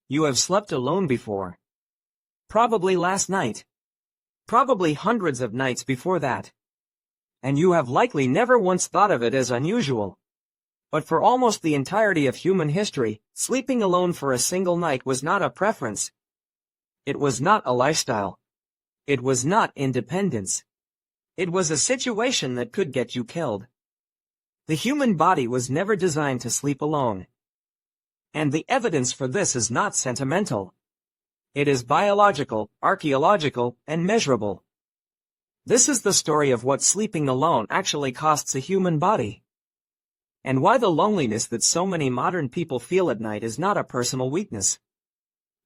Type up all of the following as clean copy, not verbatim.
You have slept alone before. Probably last night. Probably hundreds of nights before that. And you have likely never once thought of it as unusual. But for almost the entirety of human history, sleeping alone for a single night was not a preference. It was not a lifestyle. It was not independence. It was a situation that could get you killed. The human body was never designed to sleep alone. And the evidence for this is not sentimental. It is biological, archaeological, and measurable. This is the story of what sleeping alone actually costs a human body. And why the loneliness that so many modern people feel at night is not a personal weakness.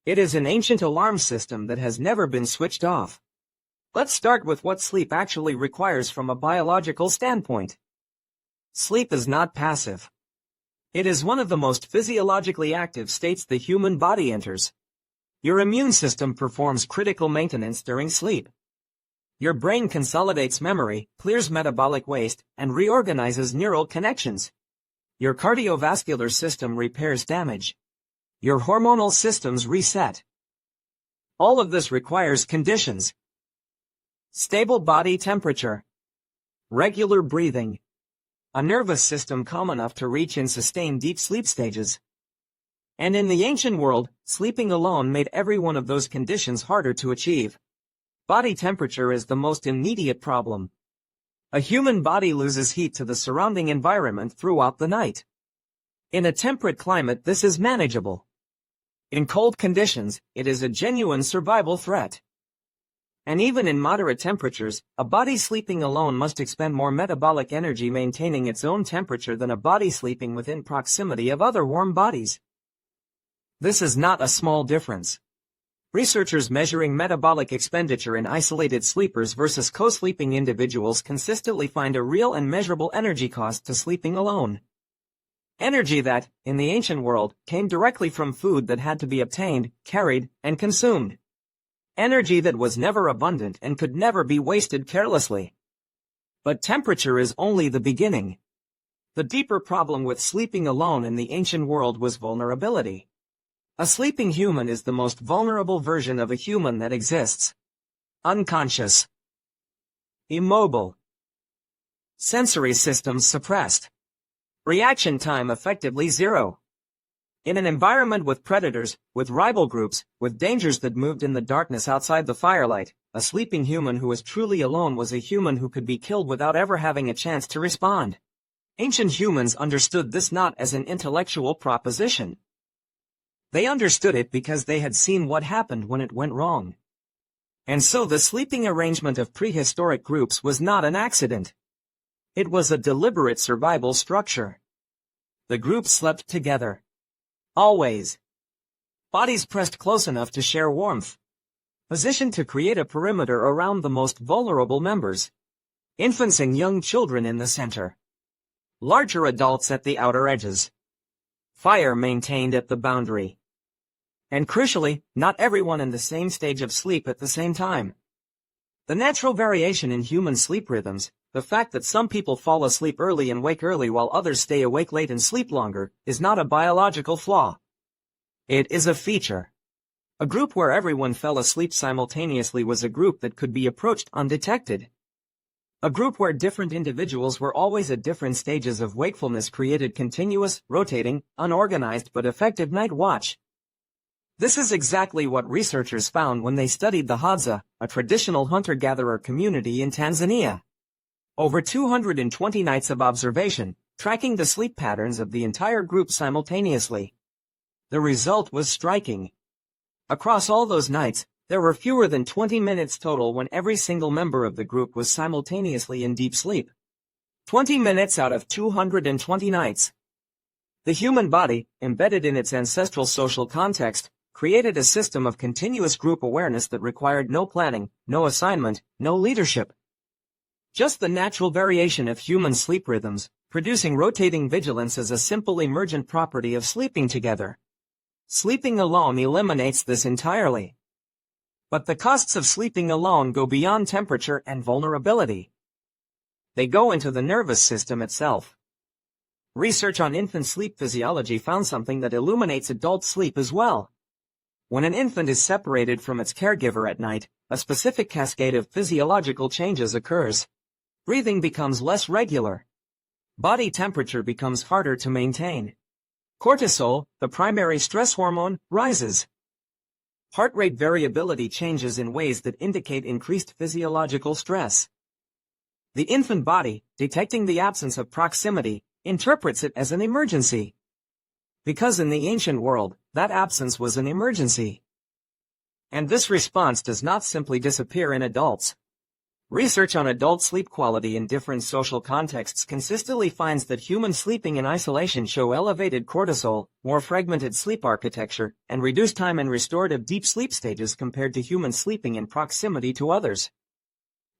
It is an ancient alarm system that has never been switched off. Let's start with what sleep actually requires from a biological standpoint. Sleep is not passive. It is one of the most physiologically active states the human body enters. Your immune system performs critical maintenance during sleep. Your brain consolidates memory, clears metabolic waste, and reorganizes neural connections. Your cardiovascular system repairs damage. Your hormonal systems reset. All of this requires conditions: stable body temperature, regular breathing, a nervous system calm enough to reach and sustain deep sleep stages. And in the ancient world, sleeping alone made every one of those conditions harder to achieve. Body temperature is the most immediate problem. A human body loses heat to the surrounding environment throughout the night. In a temperate climate, this is manageable. In cold conditions, it is a genuine survival threat. And even in moderate temperatures, a body sleeping alone must expend more metabolic energy maintaining its own temperature than a body sleeping within proximity of other warm bodies. This is not a small difference. Researchers measuring metabolic expenditure in isolated sleepers versus co-sleeping individuals consistently find a real and measurable energy cost to sleeping alone. Energy that, in the ancient world, came directly from food that had to be obtained, carried, and consumed. Energy that was never abundant and could never be wasted carelessly. But temperature is only the beginning. The deeper problem with sleeping alone in the ancient world was vulnerability. A sleeping human is the most vulnerable version of a human that exists. Unconscious. Immobile. Sensory systems suppressed. Reaction time effectively zero. In an environment with predators, with rival groups, with dangers that moved in the darkness outside the firelight, a sleeping human who was truly alone was a human who could be killed without ever having a chance to respond. Ancient humans understood this not as an intellectual proposition. They understood it because they had seen what happened when it went wrong. And so the sleeping arrangement of prehistoric groups was not an accident. It was a deliberate survival structure. The groups slept together. Always. Bodies pressed close enough to share warmth. Positioned to create a perimeter around the most vulnerable members. Infants and young children in the center. Larger adults at the outer edges. Fire maintained at the boundary. And crucially, not everyone in the same stage of sleep at the same time. The natural variation in human sleep rhythms, the fact that some people fall asleep early and wake early while others stay awake late and sleep longer, is not a biological flaw. It is a feature. A group where everyone fell asleep simultaneously was a group that could be approached undetected. A group where different individuals were always at different stages of wakefulness created continuous, rotating, unorganized but effective night watch. This is exactly what researchers found when they studied the Hadza, a traditional hunter-gatherer community in Tanzania. Over 220 nights of observation, tracking the sleep patterns of the entire group simultaneously. The result was striking. Across all those nights, there were fewer than 20 minutes total when every single member of the group was simultaneously in deep sleep. 20 minutes out of 220 nights. The human body, embedded in its ancestral social context, created a system of continuous group awareness that required no planning, no assignment, no leadership. Just the natural variation of human sleep rhythms, producing rotating vigilance as a simple emergent property of sleeping together. Sleeping alone eliminates this entirely. But the costs of sleeping alone go beyond temperature and vulnerability. They go into the nervous system itself. Research on infant sleep physiology found something that illuminates adult sleep as well. When an infant is separated from its caregiver at night, a specific cascade of physiological changes occurs. Breathing becomes less regular. Body temperature becomes harder to maintain. Cortisol, the primary stress hormone, rises. Heart rate variability changes in ways that indicate increased physiological stress. The infant body, detecting the absence of proximity, interprets it as an emergency. Because in the ancient world, that absence was an emergency. And this response does not simply disappear in adults. Research on adult sleep quality in different social contexts consistently finds that humans sleeping in isolation show elevated cortisol, more fragmented sleep architecture, and reduced time in restorative deep sleep stages compared to humans sleeping in proximity to others.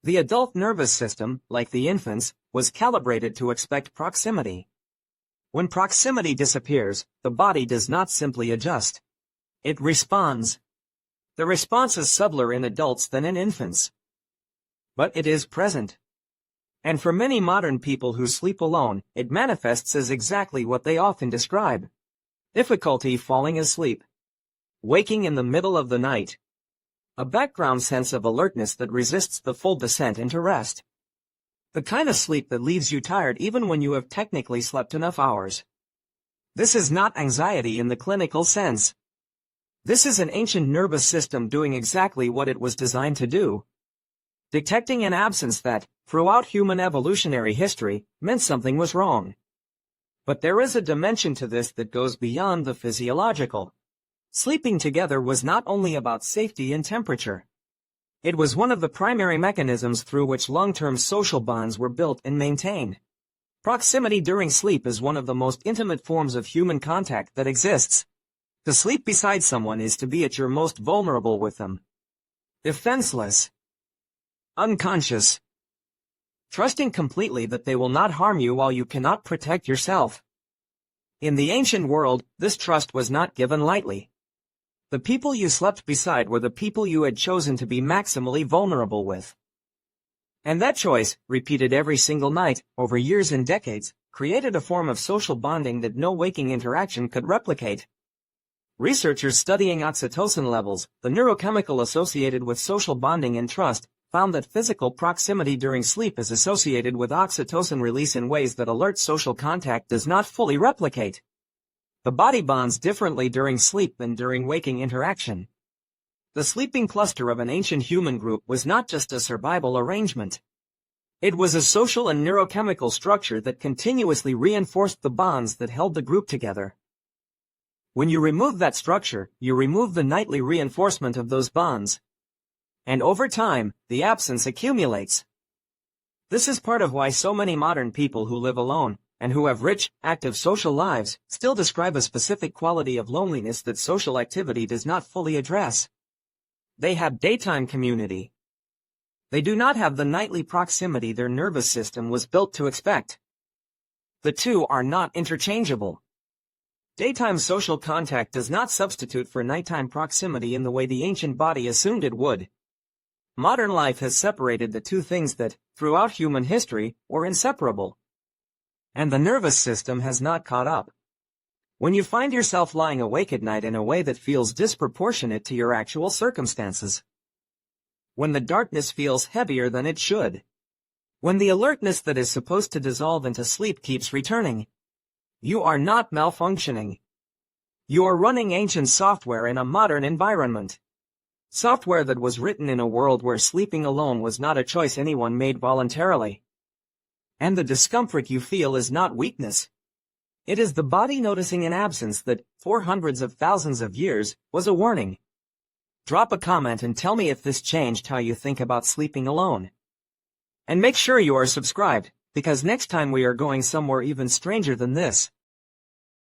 The adult nervous system, like the infant's, was calibrated to expect proximity. When proximity disappears, the body does not simply adjust. It responds. The response is subtler in adults than in infants. But it is present. And for many modern people who sleep alone, it manifests as exactly what they often describe. Difficulty falling asleep. Waking in the middle of the night. A background sense of alertness that resists the full descent into rest. The kind of sleep that leaves you tired even when you have technically slept enough hours. This is not anxiety in the clinical sense. This is an ancient nervous system doing exactly what it was designed to do. Detecting an absence that, throughout human evolutionary history, meant something was wrong. But there is a dimension to this that goes beyond the physiological. Sleeping together was not only about safety and temperature. It was one of the primary mechanisms through which long-term social bonds were built and maintained. Proximity during sleep is one of the most intimate forms of human contact that exists. To sleep beside someone is to be at your most vulnerable with them. Defenseless. Unconscious. Trusting completely that they will not harm you while you cannot protect yourself. In the ancient world, this trust was not given lightly. The people you slept beside were the people you had chosen to be maximally vulnerable with. And that choice, repeated every single night, over years and decades, created a form of social bonding that no waking interaction could replicate. Researchers studying oxytocin levels, the neurochemical associated with social bonding and trust, found that physical proximity during sleep is associated with oxytocin release in ways that alert social contact does not fully replicate. The body bonds differently during sleep than during waking interaction. The sleeping cluster of an ancient human group was not just a survival arrangement. It was a social and neurochemical structure that continuously reinforced the bonds that held the group together. When you remove that structure, you remove the nightly reinforcement of those bonds. And over time, the absence accumulates. This is part of why so many modern people who live alone, and who have rich, active social lives, still describe a specific quality of loneliness that social activity does not fully address. They have daytime community. They do not have the nightly proximity their nervous system was built to expect. The two are not interchangeable. Daytime social contact does not substitute for nighttime proximity in the way the ancient body assumed it would. Modern life has separated the two things that, throughout human history, were inseparable. And the nervous system has not caught up. When you find yourself lying awake at night in a way that feels disproportionate to your actual circumstances. When the darkness feels heavier than it should. When the alertness that is supposed to dissolve into sleep keeps returning. You are not malfunctioning. You are running ancient software in a modern environment. Software that was written in a world where sleeping alone was not a choice anyone made voluntarily. And the discomfort you feel is not weakness. It is the body noticing an absence that, for hundreds of thousands of years, was a warning. Drop a comment and tell me if this changed how you think about sleeping alone. And make sure you are subscribed, because next time we are going somewhere even stranger than this.